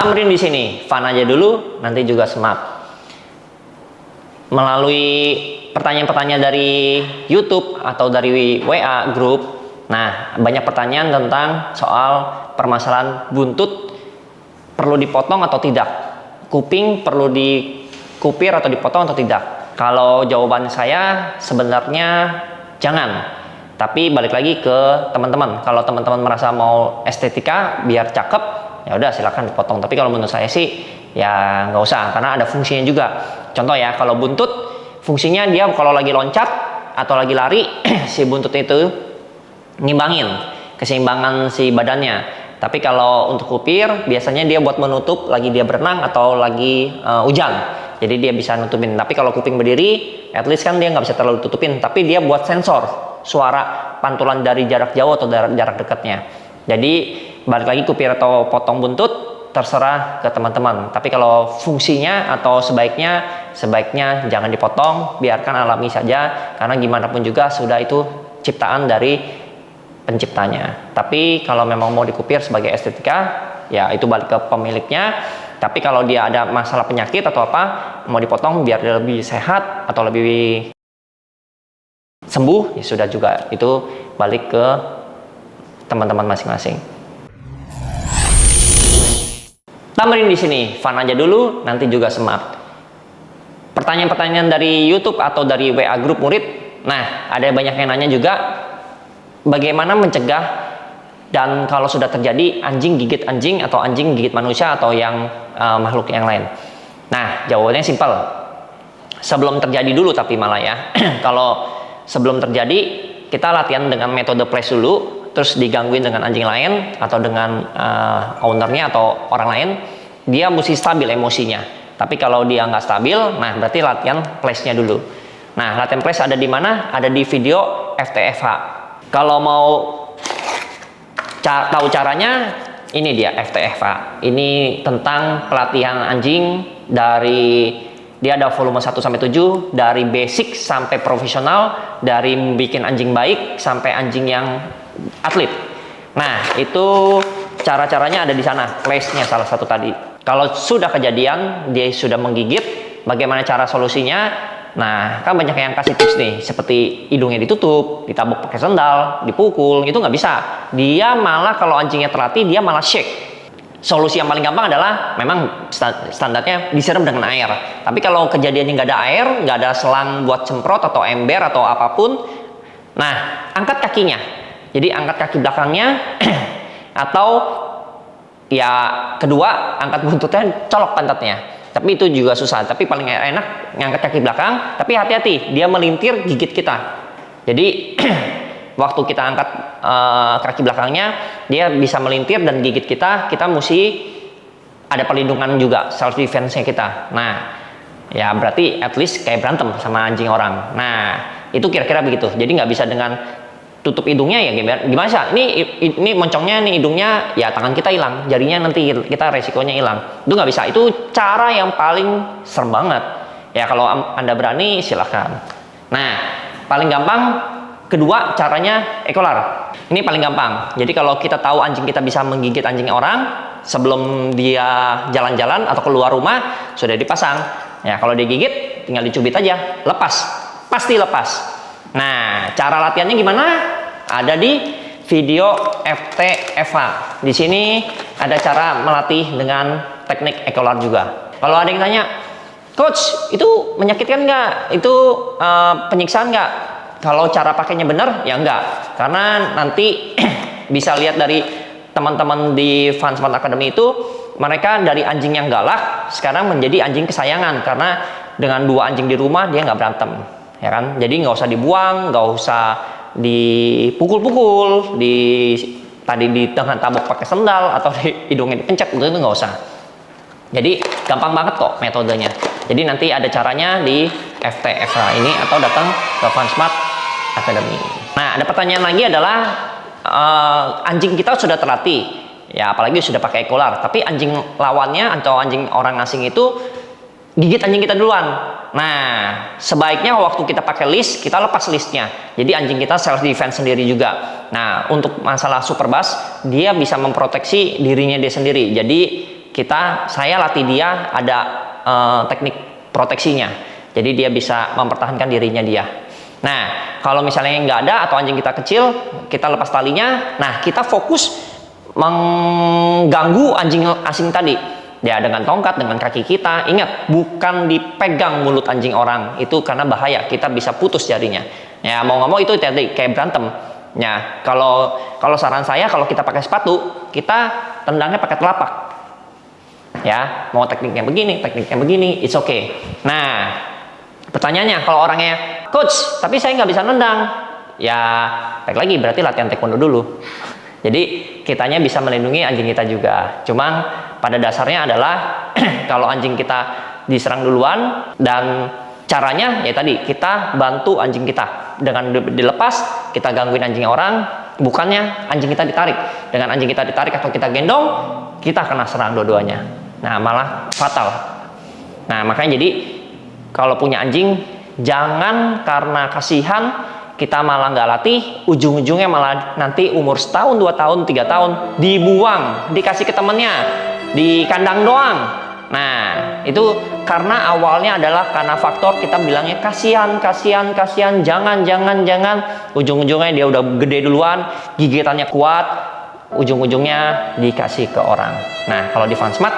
Tamrin di sini, fun aja dulu, nanti juga smart. Melalui pertanyaan-pertanyaan dari YouTube atau dari WA grup, nah banyak pertanyaan tentang soal permasalahan buntut perlu dipotong atau tidak, kuping perlu dikupir atau dipotong atau tidak. Kalau jawaban saya sebenarnya jangan. Tapi balik lagi ke teman-teman. Kalau teman-teman merasa mau estetika biar cakep, ya udah silakan dipotong. Tapi kalau menurut saya sih ya nggak usah, karena ada fungsinya juga. Contoh ya, kalau buntut fungsinya dia kalau lagi loncat atau lagi lari si buntut itu ngimbangin keseimbangan si badannya. Tapi kalau untuk kupir biasanya dia buat menutup lagi dia berenang atau lagi hujan. Jadi dia bisa nutupin. Tapi kalau kuping berdiri, at least kan dia nggak bisa terlalu tutupin. Tapi dia buat sensor suara pantulan dari jarak jauh atau jarak dekatnya. Jadi balik lagi kupir atau potong buntut terserah ke teman-teman. Tapi kalau fungsinya atau sebaiknya jangan dipotong, biarkan alami saja. Karena gimana pun juga sudah itu ciptaan dari penciptanya. Tapi kalau memang mau dikupir sebagai estetika, ya itu balik ke pemiliknya. Tapi kalau dia ada masalah penyakit atau apa, mau dipotong biar dia lebih sehat atau lebih sembuh, ya sudah juga, itu balik ke teman-teman masing-masing. Tamrin di sini, fun aja dulu, nanti juga smart. Pertanyaan-pertanyaan dari YouTube atau dari WA grup murid, nah ada banyak yang nanya juga, bagaimana mencegah dan kalau sudah terjadi anjing gigit anjing atau anjing gigit manusia atau yang makhluk yang lain. Nah jawabannya simpel, sebelum terjadi dulu tapi malah ya. Kalau sebelum terjadi kita latihan dengan metode place dulu, terus digangguin dengan anjing lain atau dengan ownernya atau orang lain, dia mesti stabil emosinya. Tapi kalau dia nggak stabil, nah berarti latihan place-nya dulu. Nah latihan place ada di mana? Ada di video FTFH. Kalau mau tahu caranya, ini dia FTFH. Ini tentang pelatihan anjing dari dia ada volume 1 sampai 7, dari basic sampai profesional, dari bikin anjing baik sampai anjing yang atlet. Nah, itu cara-caranya ada di sana, place-nya salah satu tadi. Kalau sudah kejadian, dia sudah menggigit, bagaimana cara solusinya? Nah, kan banyak yang kasih tips nih, seperti hidungnya ditutup, ditabuk pakai sendal, dipukul, itu nggak bisa. Dia malah kalau anjingnya terlatih, dia malah shake. Solusi yang paling gampang adalah memang standarnya disiram dengan air. Tapi kalau kejadiannya nggak ada air, nggak ada selang buat semprot atau ember atau apapun, nah angkat kakinya. Jadi angkat kaki belakangnya atau ya kedua angkat buntutnya, colok pantatnya. Tapi itu juga susah. Tapi paling enak ngangkat kaki belakang. Tapi hati-hati, dia melintir gigit kita. Jadi waktu kita angkat kaki belakangnya, dia bisa melintir dan gigit kita, kita mesti ada perlindungan juga, self defense-nya kita. Nah, ya berarti at least kayak berantem sama anjing orang. Nah, itu kira-kira begitu. Jadi nggak bisa dengan tutup hidungnya ya gimana sih? Ini moncongnya, nih hidungnya, ya tangan kita hilang, jarinya nanti kita resikonya hilang. Itu nggak bisa. Itu cara yang paling serem banget. Ya kalau Anda berani silahkan. Nah, paling gampang kedua caranya ekolar. Ini paling gampang. Jadi kalau kita tahu anjing kita bisa menggigit anjing orang, sebelum dia jalan-jalan atau keluar rumah sudah dipasang. Ya kalau dia gigit tinggal dicubit aja, lepas. Pasti lepas. Nah, cara latihannya gimana? Ada di video FTFH. Di sini ada cara melatih dengan teknik ekolar juga. Kalau ada yang tanya, Coach, itu menyakitkan nggak? Itu penyiksaan nggak? Kalau cara pakainya benar, ya enggak. Karena nanti bisa lihat dari teman-teman di Fun Smart Academy itu, mereka dari anjing yang galak, sekarang menjadi anjing kesayangan. Karena dengan 2 anjing di rumah, dia nggak berantem. Ya kan? Jadi nggak usah dibuang, nggak usah dipukul-pukul, tadi di tengah tabuk pakai sendal, atau di hidungnya dipencet, itu nggak usah. Jadi gampang banget kok metodenya. Jadi nanti ada caranya di FTFH ini atau datang ke Fun Smart Academy. Nah, ada pertanyaan lagi adalah anjing kita sudah terlatih, ya apalagi sudah pakai ekolar, tapi anjing lawannya atau anjing orang asing itu gigit anjing kita duluan. Nah, sebaiknya waktu kita pakai leash, kita lepas leashnya. Jadi anjing kita self defense sendiri juga. Nah, untuk masalah super bass, dia bisa memproteksi dirinya dia sendiri. Jadi saya latih dia ada teknik proteksinya. Jadi dia bisa mempertahankan dirinya dia. Nah, kalau misalnya nggak ada atau anjing kita kecil, kita lepas talinya. Nah, kita fokus mengganggu anjing asing tadi. Ya, dengan tongkat, dengan kaki kita. Ingat, bukan dipegang mulut anjing orang. Itu karena bahaya. Kita bisa putus jarinya. Ya, mau nggak mau itu tadi kayak berantem. Ya, kalau saran saya, kalau kita pakai sepatu, kita tendangnya pakai telapak. Ya, mau tekniknya begini, it's okay. Nah, pertanyaannya, kalau orangnya, coach, tapi saya nggak bisa nendang. Ya, baik lagi, berarti latihan taekwondo dulu. Jadi, kitanya bisa melindungi anjing kita juga. Cuma, pada dasarnya adalah, kalau anjing kita diserang duluan, dan caranya, ya tadi, kita bantu anjing kita. Dengan dilepas, kita gangguin anjing orang, bukannya anjing kita ditarik. Dengan anjing kita ditarik atau kita gendong, kita kena serang dua-duanya. Nah, malah fatal. Nah, makanya jadi, kalau punya anjing, jangan karena kasihan kita malah nggak latih, ujung-ujungnya malah nanti umur setahun, 2 tahun, 3 tahun dibuang, dikasih ke temennya, di kandang doang. Nah, itu karena awalnya adalah karena faktor kita bilangnya kasihan, jangan. Ujung-ujungnya dia udah gede duluan, gigitannya kuat, ujung-ujungnya dikasih ke orang. Nah, kalau di Fansmart,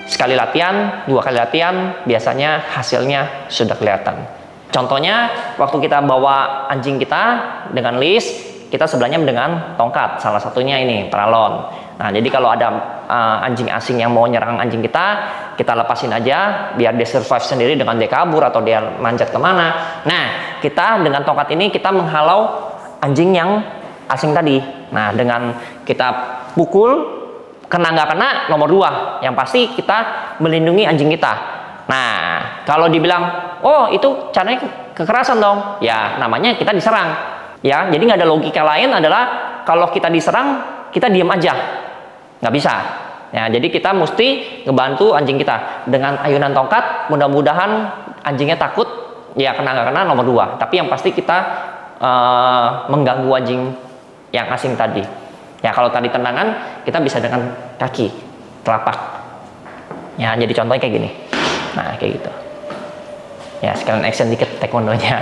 sekali latihan, 2 kali latihan, biasanya hasilnya sudah kelihatan. Contohnya, waktu kita bawa anjing kita dengan leash, kita sebelahnya dengan tongkat. Salah satunya ini, paralon. Nah, jadi kalau ada anjing asing yang mau nyerang anjing kita lepasin aja, biar dia survive sendiri dengan dia kabur atau dia manjat kemana. Nah, kita dengan tongkat ini, kita menghalau anjing yang asing tadi. Nah, dengan kita pukul, kena nggak kena, nomor 2. Yang pasti kita melindungi anjing kita. Nah, kalau dibilang, oh itu caranya kekerasan dong. Ya, namanya kita diserang. Ya, jadi nggak ada logika lain adalah kalau kita diserang, kita diam aja. Nggak bisa. Ya, jadi kita mesti ngebantu anjing kita. Dengan ayunan tongkat, mudah-mudahan anjingnya takut, ya kena nggak kena nomor 2. Tapi yang pasti kita mengganggu anjing yang asing tadi. Ya, kalau tadi tendangan, kita bisa dengan kaki, telapak. Ya, jadi contohnya kayak gini. Nah, kayak gitu. Ya, sekalian action dikit taekwondonya.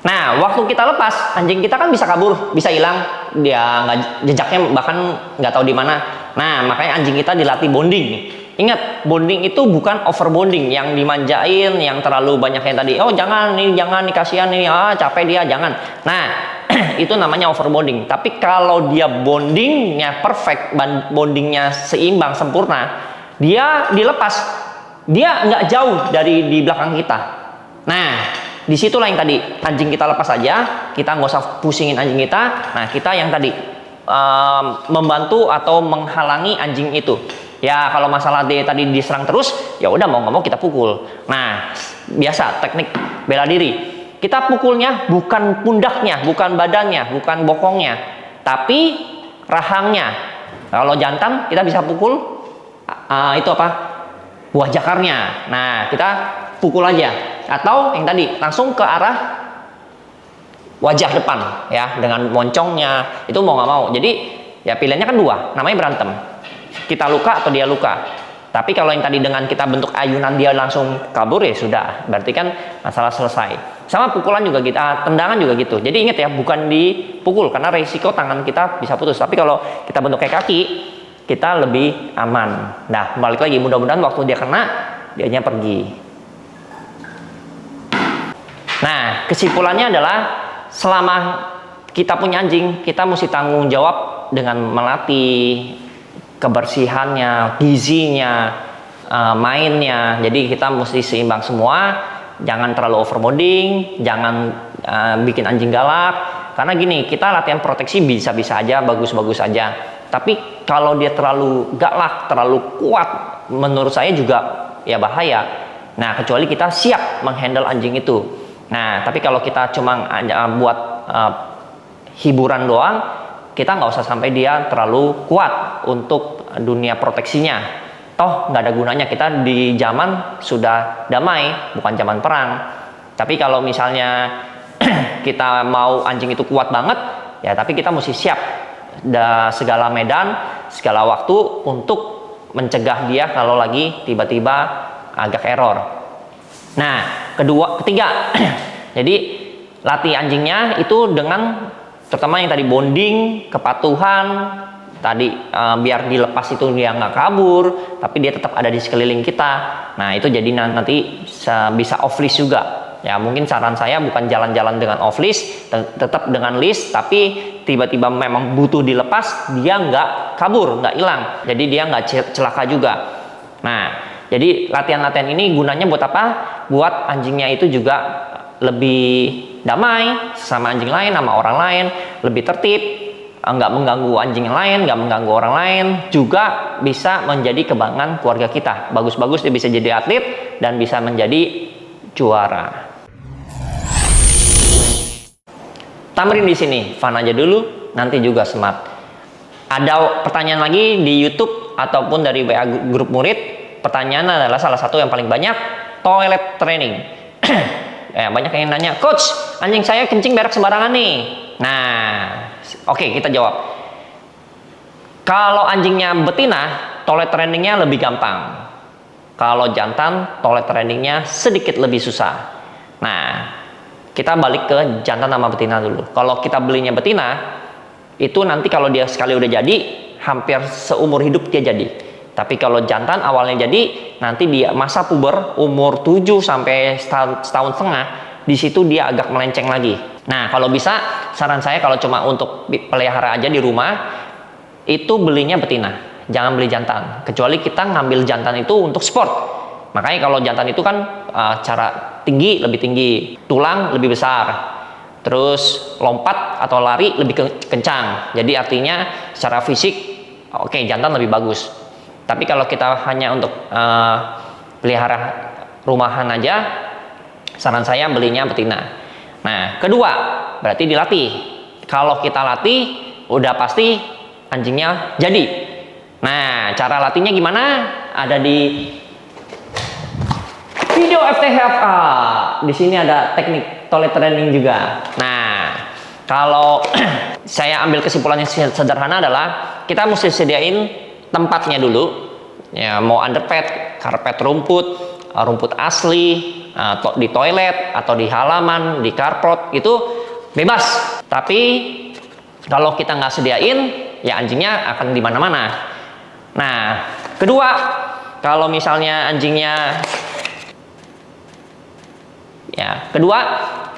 Nah, waktu kita lepas, anjing kita kan bisa kabur, bisa hilang. Dia jejaknya bahkan nggak tahu di mana. Nah, makanya anjing kita dilatih bonding. Ingat, bonding itu bukan over bonding yang dimanjain, yang terlalu banyak yang tadi. Oh, jangan nih, kasihan nih, capek dia, jangan. Nah, itu namanya overbonding. Tapi kalau dia bondingnya perfect, bondingnya seimbang, sempurna, dia dilepas, dia nggak jauh dari di belakang kita. Nah, disitulah yang tadi, anjing kita lepas aja, kita nggak usah pusingin anjing kita. Nah, kita yang tadi membantu atau menghalangi anjing itu. Ya, kalau masalah dia tadi diserang terus, ya udah mau nggak mau kita pukul. Nah, biasa teknik bela diri. Kita pukulnya bukan pundaknya, bukan badannya, bukan bokongnya, tapi rahangnya. Kalau jantan kita bisa pukul itu apa? Buah jakarnya. Nah, kita pukul aja. Atau yang tadi langsung ke arah wajah depan, ya, dengan moncongnya. Itu mau nggak mau. Jadi ya pilihannya kan 2, namanya berantem. Kita luka atau dia luka. Tapi kalau yang tadi dengan kita bentuk ayunan dia langsung kabur, ya sudah, berarti kan masalah selesai. Sama pukulan juga gitu, tendangan juga gitu. Jadi ingat ya, bukan dipukul karena resiko tangan kita bisa putus. Tapi kalau kita bentuk kayak kaki, kita lebih aman. Nah, balik lagi, mudah-mudahan waktu dia kena, dianya pergi. Nah, kesimpulannya adalah selama kita punya anjing, kita mesti tanggung jawab dengan melatih kebersihannya, gizinya, mainnya. Jadi kita mesti seimbang semua. Jangan terlalu overbonding, jangan bikin anjing galak. Karena gini, kita latihan proteksi bisa-bisa aja, bagus-bagus aja. Tapi kalau dia terlalu galak, terlalu kuat, menurut saya juga ya bahaya. Nah, kecuali kita siap menghandle anjing itu. Nah, tapi kalau kita cuma buat hiburan doang, kita nggak usah sampai dia terlalu kuat untuk dunia proteksinya. Toh nggak ada gunanya, kita di zaman sudah damai, bukan zaman perang. Tapi kalau misalnya kita mau anjing itu kuat banget, ya tapi kita mesti siap segala medan, segala waktu untuk mencegah dia kalau lagi tiba-tiba agak error. Nah, ketiga, jadi latih anjingnya itu dengan terutama yang tadi bonding, kepatuhan, tadi biar dilepas itu dia nggak kabur, tapi dia tetap ada di sekeliling kita. Nah, itu jadi nanti bisa off leash juga. Ya, mungkin saran saya bukan jalan-jalan dengan off leash, tetap dengan leash, tapi tiba-tiba memang butuh dilepas, dia nggak kabur, nggak hilang. Jadi dia nggak celaka juga. Nah, jadi latihan-latihan ini gunanya buat apa? Buat anjingnya itu juga lebih damai sama anjing lain, sama orang lain, lebih tertib, nggak mengganggu anjing yang lain, nggak mengganggu orang lain, juga bisa menjadi kebanggaan keluarga kita. Bagus-bagus dia bisa jadi atlet dan bisa menjadi juara. Tamrin di sini, fun aja dulu, nanti juga smart. Ada pertanyaan lagi di YouTube ataupun dari WA grup murid. Pertanyaan adalah salah satu yang paling banyak, toilet training. Banyak yang nanya, coach, anjing saya kencing berak sembarangan nih. Nah, oke, kita jawab. Kalau anjingnya betina, toilet trainingnya lebih gampang. Kalau jantan, toilet trainingnya sedikit lebih susah. Nah, kita balik ke jantan sama betina dulu. Kalau kita belinya betina, itu nanti kalau dia sekali udah jadi, hampir seumur hidup dia jadi. Tapi kalau jantan awalnya jadi, nanti dia masa puber umur 7 sampai setahun setengah, di situ dia agak melenceng lagi. Nah, kalau bisa saran saya kalau cuma untuk pelihara aja di rumah, itu belinya betina. Jangan beli jantan. Kecuali kita ngambil jantan itu untuk sport. Makanya kalau jantan itu kan cara lebih tinggi, tulang lebih besar, terus lompat atau lari lebih kencang. Jadi artinya secara fisik, oke, jantan lebih bagus. Tapi kalau kita hanya untuk pelihara rumahan aja, saran saya belinya betina. Nah, kedua, berarti dilatih. Kalau kita latih, udah pasti anjingnya jadi. Nah, cara latihnya gimana? Ada di video FTHFA. Di sini ada teknik toilet training juga. Nah, kalau saya ambil kesimpulannya sederhana adalah kita mesti sediain tempatnya dulu. Ya, mau underpad, karpet rumput, rumput asli, di toilet atau di halaman, di carport itu bebas. Tapi kalau kita nggak sediain, ya anjingnya akan di mana-mana. Nah, kedua, kalau misalnya anjingnya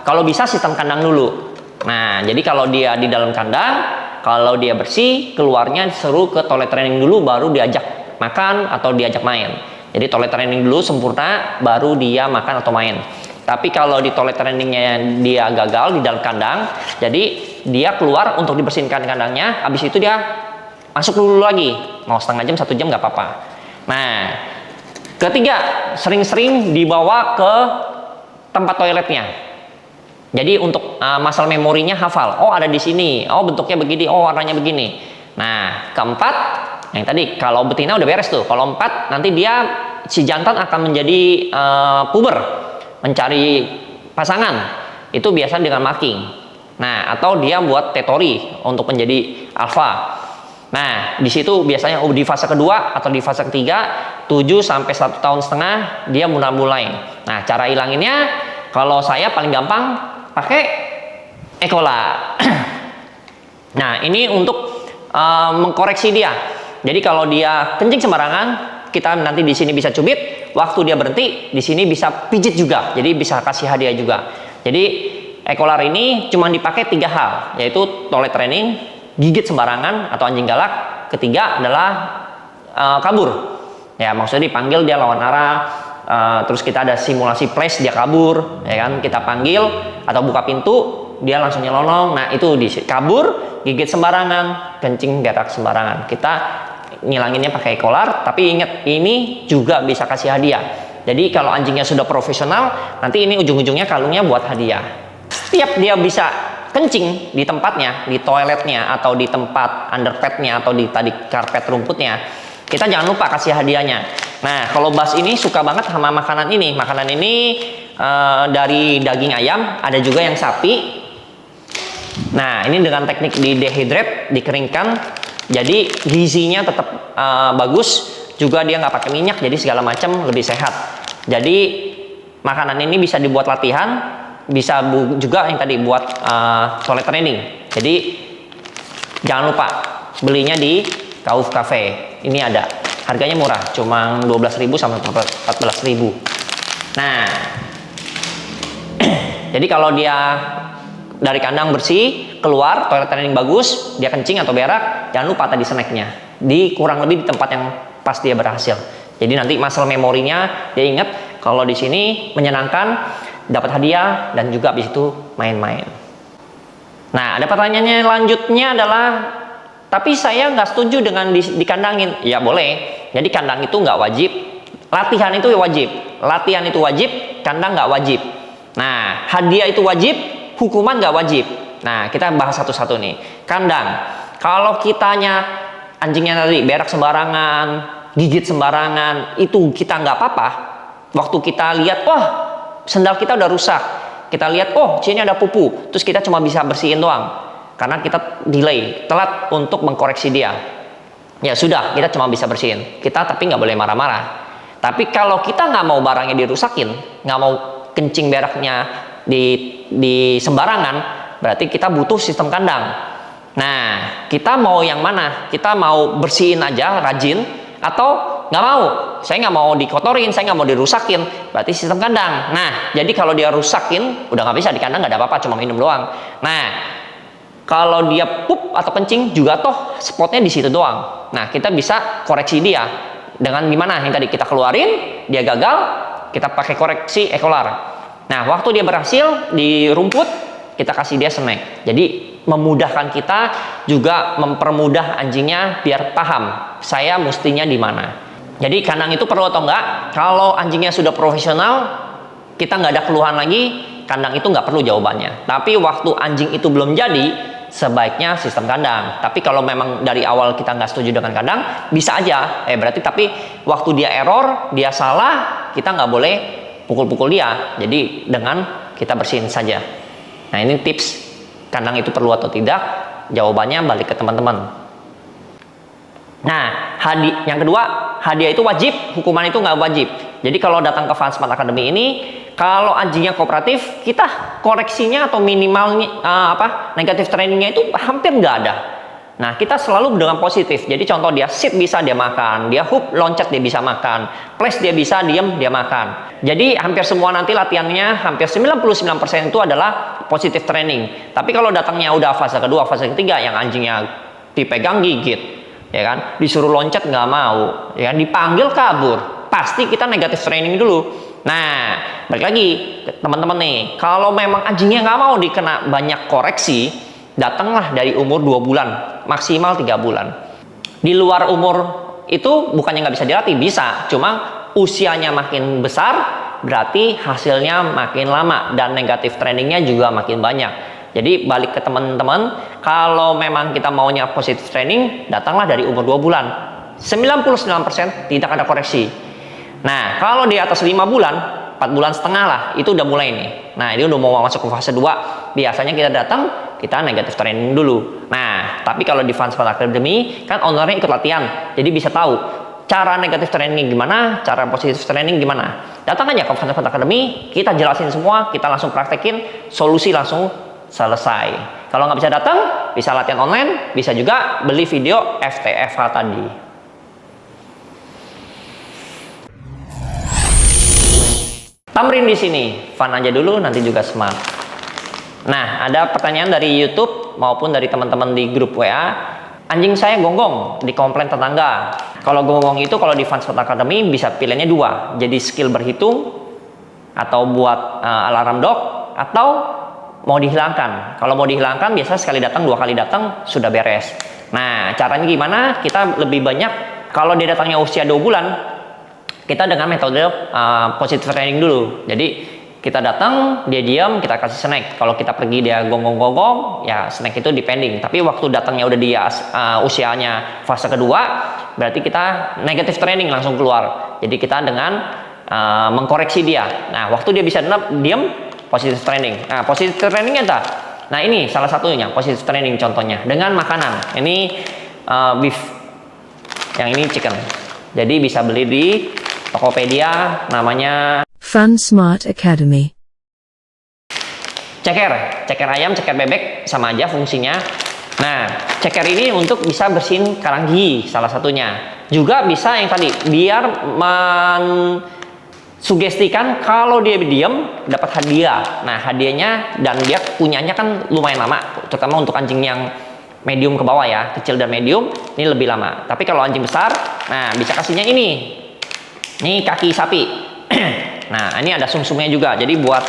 kalau bisa sistem kandang dulu. Nah, jadi kalau dia di dalam kandang, kalau dia bersih, keluarnya seru ke toilet training dulu, baru diajak makan atau diajak main. Jadi toilet training dulu sempurna, baru dia makan atau main. Tapi kalau di toilet trainingnya dia gagal di dalam kandang, jadi dia keluar untuk dibersihkan kandangnya, habis itu dia masuk dulu lagi, mau setengah jam, 1 jam nggak apa-apa. Nah, ketiga, sering-sering dibawa ke tempat toiletnya. Jadi untuk masalah memorinya hafal. Oh, ada di sini. Oh, bentuknya begini. Oh, warnanya begini. Nah, keempat, yang tadi kalau betina udah beres tuh. Kalau 4, nanti si jantan akan menjadi puber, mencari pasangan. Itu biasa dengan marking. Nah, atau dia buat tetori untuk menjadi alfa. Nah, di situ biasanya di fase kedua atau di fase ketiga, 7 sampai 1,5 tahun dia mulai. Nah, cara hilanginnya kalau saya paling gampang pakai Ecola. Nah, ini untuk mengkoreksi dia. Jadi kalau dia kencing sembarangan, kita nanti di sini bisa cubit, waktu dia berhenti di sini bisa pijit juga. Jadi bisa kasih hadiah juga. Jadi Ecola ini cuma dipakai 3 hal, yaitu toilet training, gigit sembarangan atau anjing galak. Ketiga adalah kabur. Ya, maksudnya dipanggil dia lawan arah, terus kita ada simulasi flash dia kabur, ya kan? Kita panggil atau buka pintu, dia langsung nyelonong. Nah, itu kabur, gigit sembarangan, kencing berak sembarangan. Kita ngilanginnya pakai kolar, tapi ingat ini juga bisa kasih hadiah. Jadi kalau anjingnya sudah profesional, nanti ini ujung-ujungnya kalungnya buat hadiah. Setiap dia bisa kencing di tempatnya, di toiletnya, atau di tempat underpadnya, atau di tadi karpet rumputnya, kita jangan lupa kasih hadiahnya. Nah, kalau Bas ini suka banget sama makanan ini. Makanan ini dari daging ayam, ada juga yang sapi. Nah, ini dengan teknik di dehydrate, dikeringkan, jadi gizinya tetap bagus juga dia nggak pakai minyak, jadi segala macam lebih sehat. Jadi makanan ini bisa dibuat latihan, bisa juga yang tadi buat toilet training. Jadi jangan lupa belinya di Kauf Cafe. Ini ada, harganya murah, cuma 12.000 sampai 14.000. Nah, jadi kalau dia dari kandang bersih, keluar toilet training bagus, dia kencing atau berak, jangan lupa tadi snacknya. Kurang lebih di tempat yang pas dia berhasil. Jadi nanti muscle memorinya dia ingat kalau di sini menyenangkan, dapat hadiah, dan juga habis itu main-main. Nah, ada pertanyaannya lanjutnya adalah, tapi saya nggak setuju dengan dikandangin. Ya boleh. Jadi kandang itu nggak wajib, latihan itu wajib. Latihan itu wajib, kandang nggak wajib. Nah, hadiah itu wajib, hukuman nggak wajib. Nah, kita bahas satu-satu nih. Kandang, kalau kitanya anjingnya tadi berak sembarangan, gigit sembarangan, itu kita nggak apa-apa. Waktu kita lihat, wah sendal kita udah rusak, kita lihat, oh sini ada pupu, terus kita cuma bisa bersihin doang, karena kita delay, telat untuk mengkoreksi dia. Ya sudah, kita cuma bisa bersihin. Kita tapi nggak boleh marah-marah. Tapi kalau kita nggak mau barangnya dirusakin, nggak mau kencing beraknya di sembarangan, berarti kita butuh sistem kandang. Nah, kita mau yang mana? Kita mau bersihin aja, rajin, atau nggak mau? Saya nggak mau dikotorin, saya nggak mau dirusakin. Berarti sistem kandang. Nah, jadi kalau dia rusakin, udah nggak bisa di kandang, nggak ada apa-apa, cuma minum doang. Nah, kalau dia pup atau kencing juga toh spotnya di situ doang. Nah, kita bisa koreksi dia dengan gimana? Yang tadi kita keluarin, dia gagal, kita pakai koreksi ekolar. Nah, waktu dia berhasil di rumput, kita kasih dia snack. Jadi memudahkan kita, juga mempermudah anjingnya biar paham saya mestinya di mana. Jadi kandang itu perlu atau enggak? Kalau anjingnya sudah profesional, kita nggak ada keluhan lagi, kandang itu nggak perlu jawabannya. Tapi waktu anjing itu belum jadi, sebaiknya sistem kandang. Tapi kalau memang dari awal kita nggak setuju dengan kandang, bisa aja. Berarti tapi waktu dia error, dia salah, kita nggak boleh pukul-pukul dia. Jadi dengan kita bersihin saja. Nah, ini tips kandang itu perlu atau tidak. Jawabannya balik ke teman-teman. Nah, yang kedua, hadiah itu wajib, hukuman itu nggak wajib. Jadi kalau datang ke Fun Smart Academy ini, kalau anjingnya kooperatif, kita koreksinya atau minimal negatif trainingnya itu hampir nggak ada. Nah, kita selalu dengan positif. Jadi contoh, dia sit bisa dia makan, dia hook loncat dia bisa makan, place dia bisa diem dia makan. Jadi hampir semua nanti latihannya hampir 99% itu adalah positif training. Tapi kalau datangnya udah fase kedua, fase ketiga, yang anjingnya dipegang gigit, ya kan, disuruh loncat nggak mau, ya kan, dipanggil kabur, pasti kita negatif training dulu. Nah, balik lagi teman-teman nih, kalau memang anjingnya nggak mau dikena banyak koreksi, datanglah dari umur 2 bulan, maksimal 3 bulan. Di luar umur itu bukannya nggak bisa dilatih, bisa, cuma usianya makin besar, berarti hasilnya makin lama, dan negatif trainingnya juga makin banyak. Jadi balik ke teman-teman, kalau memang kita maunya positif training, datanglah dari umur 2 bulan. 99% tidak ada koreksi. Nah, kalau di atas 5 bulan, 4 bulan setengah lah, itu udah mulai nih. Nah, ini udah mau masuk ke fase 2. Biasanya kita datang, kita negatif training dulu. Nah, tapi kalau di Fun Smart Academy, kan ownernya ikut latihan. Jadi bisa tahu cara negatif training gimana, cara positif training gimana. Datang aja ke Fun Smart Academy, kita jelasin semua, kita langsung praktekin, solusi langsung selesai. Kalau nggak bisa datang, bisa latihan online, bisa juga beli video FTFH tadi. Tamrin di sini, fun aja dulu, nanti juga smart. Nah, ada pertanyaan dari YouTube maupun dari teman-teman di grup WA. Anjing saya gonggong, dikomplain tetangga. Kalau gonggong itu kalau di Fun Smart Academy bisa pilihannya 2. Jadi skill berhitung, atau buat alarm dog, atau mau dihilangkan. Kalau mau dihilangkan, biasa sekali datang, 2 kali datang, sudah beres. Nah, caranya gimana? Kita lebih banyak, kalau dia datangnya usia 2 bulan, kita dengan metode positive training dulu. Jadi kita datang, dia diam, kita kasih snack. Kalau kita pergi dia gonggong-gonggong, ya snack itu depending. Tapi waktu datangnya udah dia usianya fase kedua, berarti kita negative training langsung keluar. Jadi kita dengan mengkoreksi dia. Nah, waktu dia bisa diam, positive training. Nah, positive trainingnya apa? Nah, ini salah satunya positive training, contohnya dengan makanan. Ini beef, yang ini chicken. Jadi bisa beli di Tokopedia, namanya Fun Smart Academy. ceker ayam, ceker bebek sama aja fungsinya. Nah, ceker ini untuk bisa bersihin karang gigi salah satunya. Juga bisa yang tadi biar sugestikan kalau dia diam dapat hadiah. Nah, hadiahnya dan dia punyanya kan lumayan lama, terutama untuk anjing yang medium ke bawah ya, kecil dan medium ini lebih lama. Tapi kalau anjing besar, nah bisa kasihnya ini kaki sapi. Nah, ini ada sumsumnya juga, jadi buat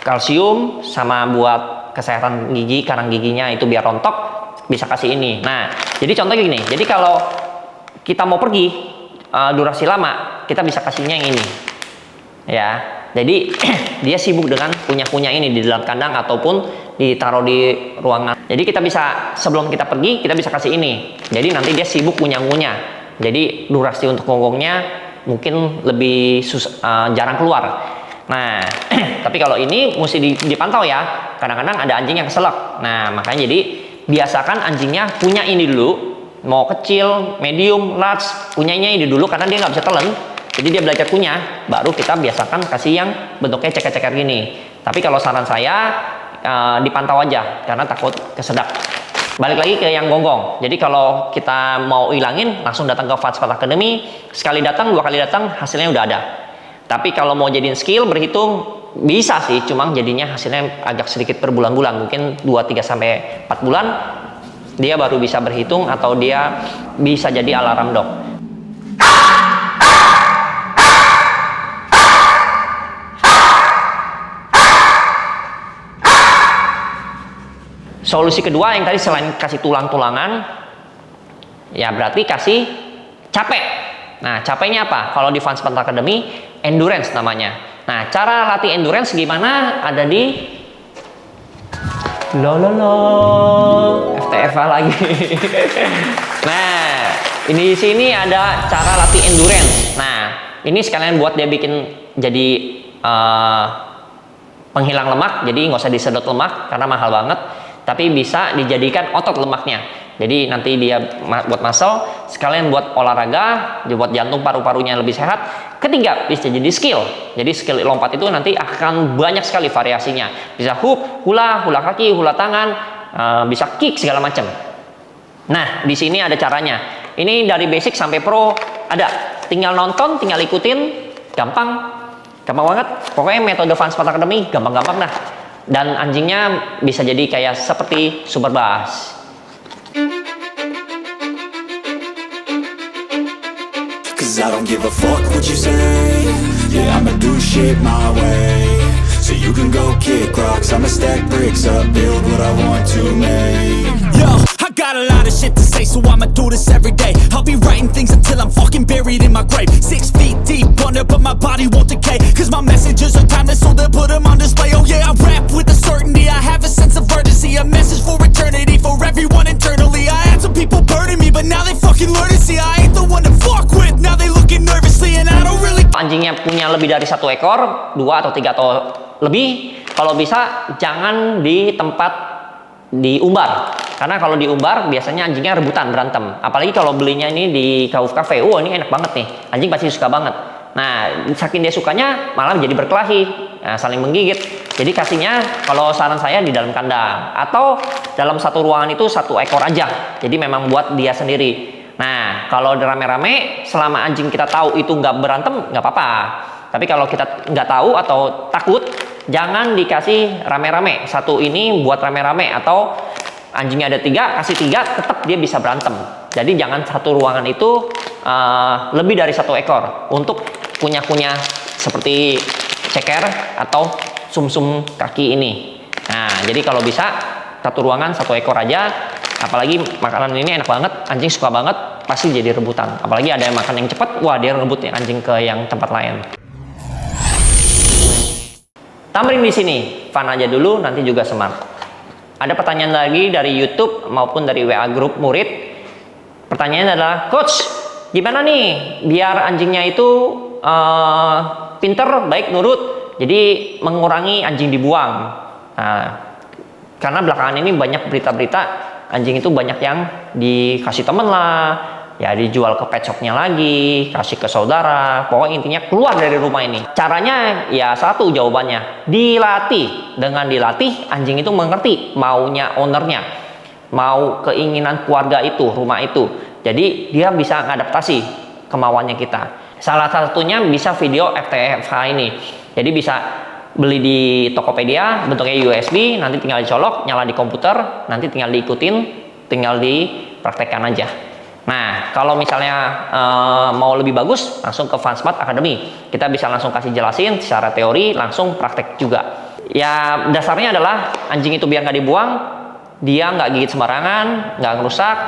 kalsium sama buat kesehatan gigi, karang giginya itu biar rontok, bisa kasih ini. Nah, jadi contohnya gini, jadi kalau kita mau pergi durasi lama, kita bisa kasihnya yang ini ya. Jadi dia sibuk dengan punya ini di dalam kandang ataupun ditaruh di ruangan. Jadi kita bisa, sebelum kita pergi, kita bisa kasih ini. Jadi nanti dia sibuk ngunyah-ngunyah. Jadi durasi untuk gonggongnya mungkin lebih jarang keluar. Nah, tapi kalau ini mesti dipantau ya. Kadang-kadang ada anjing yang keselak. Nah, makanya jadi biasakan anjingnya punya ini dulu. Mau kecil, medium, large, punyanya ini dulu karena dia nggak bisa telan. Jadi dia belajar kunyah, baru kita biasakan kasih yang bentuknya ceker-ceker gini. Tapi kalau saran saya dipantau aja karena takut kesedak. Balik lagi ke yang gonggong. Jadi kalau kita mau hilangin, langsung datang ke Fun Smart Academy. Sekali datang, 2 kali datang, hasilnya udah ada. Tapi kalau mau jadiin skill berhitung bisa sih, cuma jadinya hasilnya agak sedikit berbulan-bulan, mungkin 2, 3 sampai 4 bulan dia baru bisa berhitung atau dia bisa jadi alarm dog. Solusi kedua yang tadi selain kasih tulang-tulangan, ya berarti kasih capek. Nah, capeknya apa? Kalau di Fun Smart Academy, endurance namanya. Nah, cara latih endurance gimana? Ada di FTFA lagi. Nah, ini di sini ada cara latih endurance. Nah, ini sekalian buat dia bikin jadi penghilang lemak. Jadi nggak usah disedot lemak karena mahal banget. Tapi bisa dijadikan otot lemaknya. Jadi nanti dia buat muscle, sekalian buat olahraga, buat jantung paru-parunya lebih sehat. Ketiga, bisa jadi skill. Jadi skill lompat itu nanti akan banyak sekali variasinya. Bisa hook, hula kaki, hula tangan, bisa kick segala macam. Nah, di sini ada caranya. Ini dari basic sampai pro ada. Tinggal nonton, tinggal ikutin, gampang banget. Pokoknya metode Fun Smart Academy gampang-gampang dah. Dan anjingnya bisa jadi kayak seperti super bass. Cause I don't give a fuck what you say. Yeah, I'ma do shit my way. So you can go kick rocks, I'ma stack bricks up, build what I want to make. Yo, I got a lot of shit to say, so I'ma do this every day. I'll be writing things until I'm fucking buried in my grave. 6 feet deep under, but my body won't decay. Cause my messages are timeless, so they'll put them on display. Oh yeah, I rap with a certainty, I have a sense of urgency. A message for eternity, for everyone internally. I had some people burning me, but now they fucking learn to see I ain't the one to fuck with, now they looking nervously. And I don't really... Anjingnya punya lebih dari 1 ekor, 2 atau 3 atau lebih, kalau bisa jangan di tempat diumbar, karena kalau diumbar biasanya anjingnya rebutan, berantem. Apalagi kalau belinya ini di Kauf Cafe, ini enak banget nih, anjing pasti suka banget. Nah, saking dia sukanya malah jadi berkelahi, saling menggigit. Jadi kasihnya kalau saran saya di dalam kandang atau dalam satu ruangan itu 1 ekor aja, jadi memang buat dia sendiri. Nah, kalau rame-rame, selama anjing kita tahu itu nggak berantem, nggak apa-apa. Tapi kalau kita nggak tahu atau takut, jangan dikasih rame-rame. 1 ini buat rame-rame, atau anjingnya ada 3, kasih 3, tetap dia bisa berantem. Jadi jangan satu ruangan itu lebih dari 1 ekor untuk kunyah-kunyah seperti ceker atau sumsum kaki ini. Nah, jadi kalau bisa 1 ruangan 1 ekor aja. Apalagi makanan ini enak banget, anjing suka banget, pasti jadi rebutan. Apalagi ada yang makan yang cepat, wah dia rebut nih anjing ke yang tempat lain. Tamrin di sini, fun aja dulu, nanti juga smart. Ada pertanyaan lagi dari YouTube maupun dari WA grup murid. Pertanyaannya adalah, Coach, gimana nih biar anjingnya itu pinter, baik, nurut, jadi mengurangi anjing dibuang. Nah, karena belakangan ini banyak berita-berita anjing itu banyak yang dikasih temen lah, ya dijual ke pet shopnya lagi, kasih ke saudara, pokoknya intinya keluar dari rumah ini. Caranya ya satu jawabannya, dilatih. Dengan dilatih, anjing itu mengerti maunya ownernya, mau keinginan keluarga itu, rumah itu. Jadi dia bisa mengadaptasi kemauannya kita. Salah satunya bisa video FTFH ini. Jadi bisa beli di Tokopedia, bentuknya USB, nanti tinggal dicolok, nyala di komputer, nanti tinggal diikutin, tinggal dipraktekkan aja. Nah, kalau misalnya mau lebih bagus, langsung ke FunSmart Academy. Kita bisa langsung kasih jelasin secara teori, langsung praktek juga. Ya, dasarnya adalah anjing itu biar nggak dibuang, dia nggak gigit sembarangan, nggak ngerusak,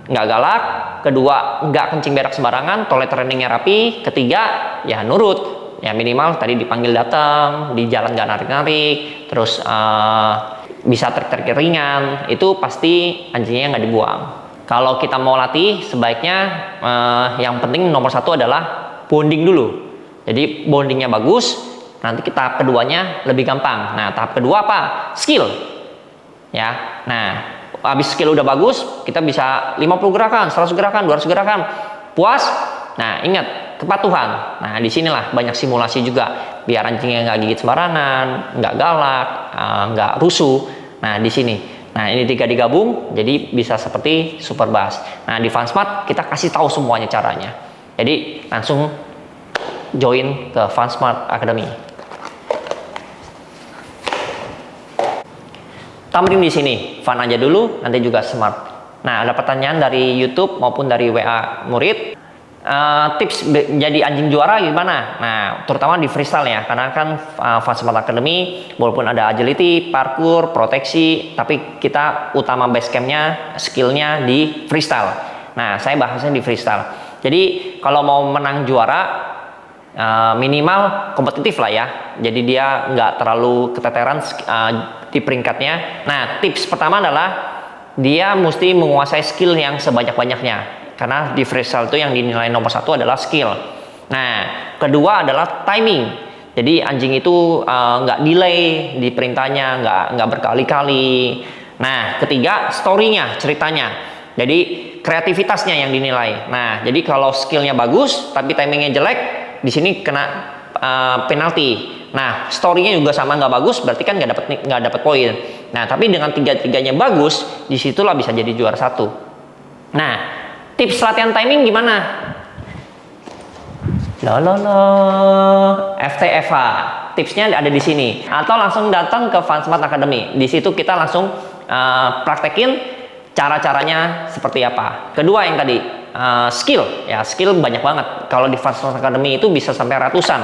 nggak galak. Kedua, nggak kencing berak sembarangan, toilet trainingnya rapi. Ketiga, ya nurut. Ya minimal tadi dipanggil datang, di jalan nggak narik-narik, terus bisa trik-trik ringan, itu pasti anjingnya nggak dibuang. Kalau kita mau latih, sebaiknya yang penting nomor satu adalah bonding dulu. Jadi bondingnya bagus, nanti tahap keduanya lebih gampang. Nah, tahap kedua apa? Skill. Ya, nah, habis skill udah bagus, kita bisa 50 gerakan, 100 gerakan, 200 gerakan. Puas? Nah, ingat, kepatuhan. Nah, disinilah banyak simulasi juga. Biar anjingnya nggak gigit sembarangan, nggak galak, nggak rusuh. Nah, di sini. Nah, ini 3 digabung, jadi bisa seperti Superbus. Nah, di FunSmart kita kasih tahu semuanya caranya. Jadi, langsung join ke FunSmart Academy. Tamrin di sini, fun aja dulu, nanti juga smart. Nah, ada pertanyaan dari YouTube maupun dari WA murid. Tips jadi anjing juara gimana? Nah, terutama di freestyle ya, karena kan FunSmart Academy walaupun ada agility, parkour, proteksi, tapi kita utama basecampnya, skillnya di freestyle. Nah, saya bahasnya di freestyle. Jadi kalau mau menang juara, minimal kompetitif lah ya. Jadi dia nggak terlalu keteteran di peringkatnya. Nah, tips pertama adalah dia mesti menguasai skill yang sebanyak-banyaknya. Karena di freestyle itu yang dinilai nomor satu adalah skill. Nah, kedua adalah timing. Jadi anjing itu nggak delay di perintahnya, nggak berkali-kali. Nah, ketiga story-nya, ceritanya. Jadi kreativitasnya yang dinilai. Nah, jadi kalau skillnya bagus tapi timingnya jelek, di sini kena penalti. Nah, story-nya juga sama nggak bagus, berarti kan nggak dapat poin. Nah, tapi dengan tiga-tiganya bagus, disitulah bisa jadi juara satu. Nah, tips latihan timing gimana? FTFH. Tipsnya ada di sini. Atau langsung datang ke FunSmart Academy. Di situ kita langsung praktekin cara-caranya seperti apa. Kedua yang tadi, skill. Ya, skill banyak banget. Kalau di FunSmart Academy itu bisa sampai ratusan.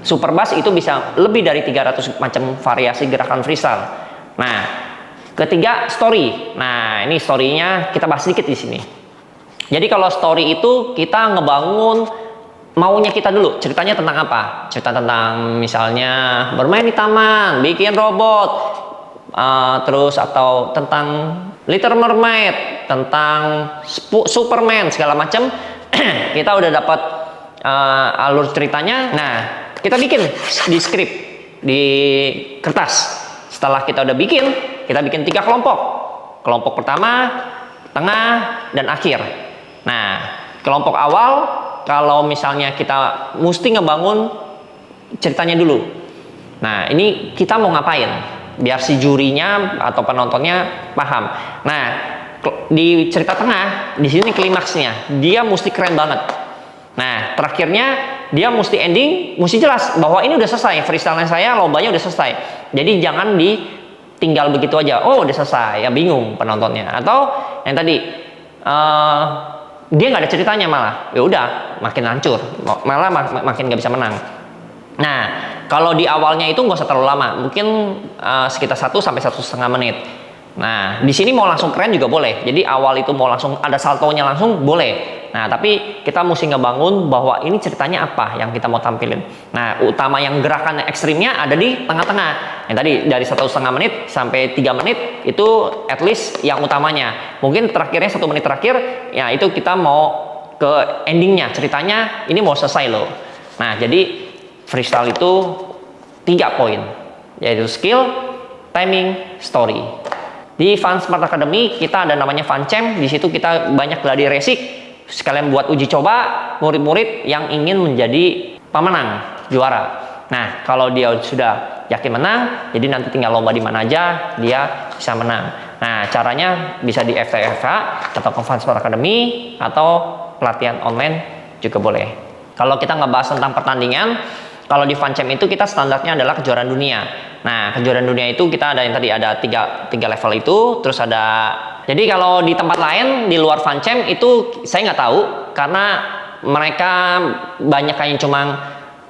Superbus itu bisa lebih dari 300 macam variasi gerakan freestyle. Nah, ketiga story. Nah, ini story-nya kita bahas sedikit di sini. Jadi kalau story itu kita ngebangun maunya kita dulu. Ceritanya tentang apa? Cerita tentang misalnya bermain di taman, bikin robot, terus atau tentang Little Mermaid, tentang Superman segala macam. Kita udah dapat alur ceritanya. Nah, kita bikin di skrip, di kertas. Setelah kita udah bikin, kita bikin 3 kelompok. Kelompok pertama, tengah, dan akhir. Nah, kelompok awal, kalau misalnya kita mesti ngebangun ceritanya dulu. Nah, ini kita mau ngapain? Biar si jurinya atau penontonnya paham. Nah, di cerita tengah, di sini klimaksnya, dia mesti keren banget. Nah, terakhirnya dia mesti ending, mesti jelas bahwa ini udah selesai, freestyle saya, lombanya udah selesai. Jadi jangan ditinggal begitu aja. Oh, udah selesai, ya bingung penontonnya. Atau yang tadi, dia nggak ada ceritanya malah, ya udah makin hancur, malah makin nggak bisa menang. Nah, kalau di awalnya itu nggak usah terlalu lama, mungkin sekitar 1 sampai 1,5 menit. Nah, di sini mau langsung keren juga boleh. Jadi awal itu mau langsung ada saltonya langsung boleh. Nah, tapi kita mesti ngebangun bahwa ini ceritanya apa yang kita mau tampilin. Nah, utama yang gerakan ekstrimnya ada di tengah-tengah. Yang tadi dari 1,5 menit sampai 3 menit itu at least yang utamanya. Mungkin terakhirnya 1 menit terakhir, ya itu kita mau ke endingnya, ceritanya ini mau selesai loh. Nah, jadi freestyle itu 3 poin, yaitu skill, timing, story. Di FunSmart Academy kita ada namanya FunChamp. Di situ kita banyak gladi resik, sekalian buat uji coba murid-murid yang ingin menjadi pemenang, juara. Nah, kalau dia sudah yakin menang, jadi nanti tinggal lomba di mana aja dia bisa menang. Nah, caranya bisa di FTFH atau Fun Smart Academy atau pelatihan online juga boleh. Kalau kita ngebahas tentang pertandingan, kalau di Funchamp itu kita standarnya adalah kejuaraan dunia. Nah, kejuaraan dunia itu kita ada yang tadi ada tiga level itu, terus ada. Jadi kalau di tempat lain di luar Funchamp itu saya nggak tahu karena mereka banyak yang cuma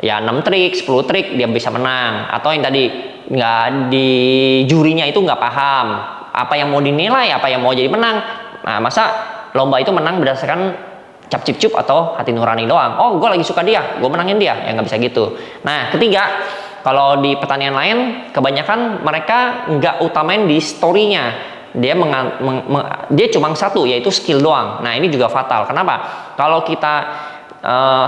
ya 6 trik, 10 trik dia bisa menang, atau yang tadi nggak di jurinya itu nggak paham apa yang mau dinilai, apa yang mau jadi menang. Nah, masa lomba itu menang berdasarkan cap cip cup atau hati nurani doang. Oh, gue lagi suka dia, gue menangin dia. Ya nggak bisa gitu. Nah, ketiga, kalau di pertandingan lain, kebanyakan mereka nggak utamain di story-nya. Dia cuma satu, yaitu skill doang. Nah, ini juga fatal. Kenapa? Kalau kita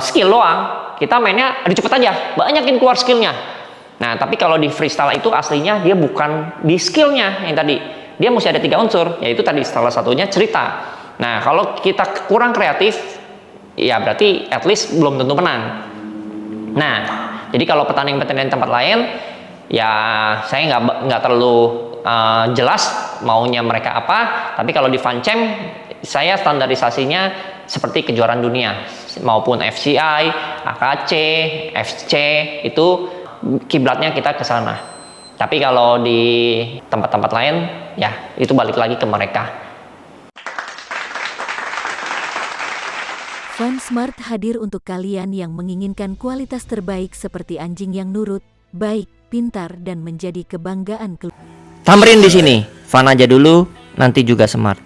skill doang, kita mainnya adu cepet aja, banyakin keluar skillnya. Nah, tapi kalau di freestyle itu aslinya dia bukan di skillnya yang tadi. Dia mesti ada 3 unsur, yaitu tadi salah satunya cerita. Nah, kalau kita kurang kreatif, ya berarti at least belum tentu menang. Nah, jadi kalau pertandingan-pertandingan tempat lain, ya saya nggak terlalu jelas maunya mereka apa. Tapi kalau di Funchamp, saya standarisasinya seperti kejuaraan dunia maupun FCI, AKC, FC itu kiblatnya kita ke sana. Tapi kalau di tempat-tempat lain, ya itu balik lagi ke mereka. Fun Smart hadir untuk kalian yang menginginkan kualitas terbaik seperti anjing yang nurut, baik, pintar, dan menjadi kebanggaan keluarga. Tamrin di sini, fun aja dulu, nanti juga smart.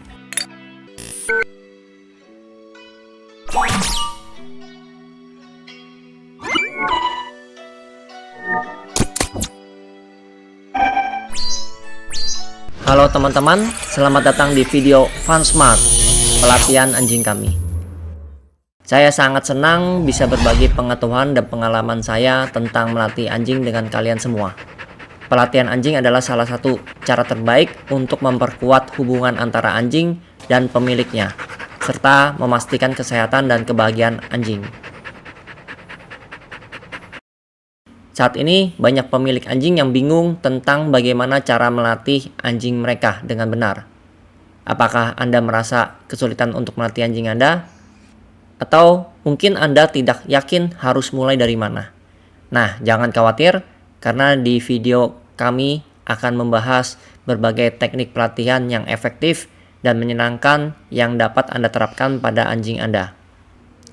Halo teman-teman, selamat datang di video Fun Smart, pelatihan anjing kami. Saya sangat senang bisa berbagi pengetahuan dan pengalaman saya tentang melatih anjing dengan kalian semua. Pelatihan anjing adalah salah satu cara terbaik untuk memperkuat hubungan antara anjing dan pemiliknya, serta memastikan kesehatan dan kebahagiaan anjing. Saat ini banyak pemilik anjing yang bingung tentang bagaimana cara melatih anjing mereka dengan benar. Apakah Anda merasa kesulitan untuk melatih anjing Anda? Atau mungkin Anda tidak yakin harus mulai dari mana? Nah, jangan khawatir karena di video kami akan membahas berbagai teknik pelatihan yang efektif dan menyenangkan yang dapat Anda terapkan pada anjing Anda.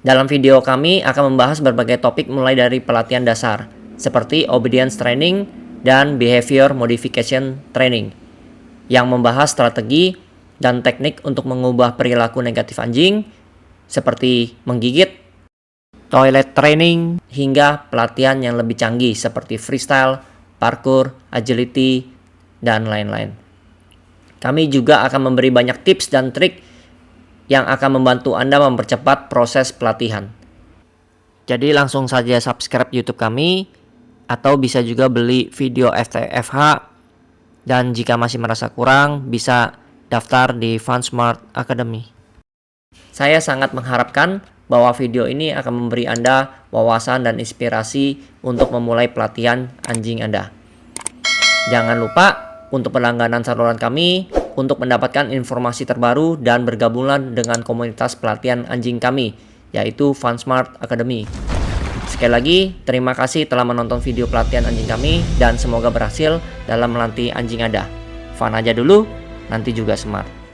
Dalam video kami akan membahas berbagai topik mulai dari pelatihan dasar seperti obedience training dan behavior modification training yang membahas strategi dan teknik untuk mengubah perilaku negatif anjing seperti menggigit, toilet training, hingga pelatihan yang lebih canggih seperti freestyle, parkour, agility, dan lain-lain. Kami juga akan memberi banyak tips dan trik yang akan membantu Anda mempercepat proses pelatihan. Jadi langsung saja subscribe YouTube kami, atau bisa juga beli video FTFH, dan jika masih merasa kurang, bisa daftar di Fun Smart Academy. Saya sangat mengharapkan bahwa video ini akan memberi Anda wawasan dan inspirasi untuk memulai pelatihan anjing Anda. Jangan lupa untuk berlangganan saluran kami untuk mendapatkan informasi terbaru dan bergabunglah dengan komunitas pelatihan anjing kami, yaitu Fun Smart Academy. Sekali lagi, terima kasih telah menonton video pelatihan anjing kami dan semoga berhasil dalam melatih anjing Anda. Fun aja dulu, nanti juga smart.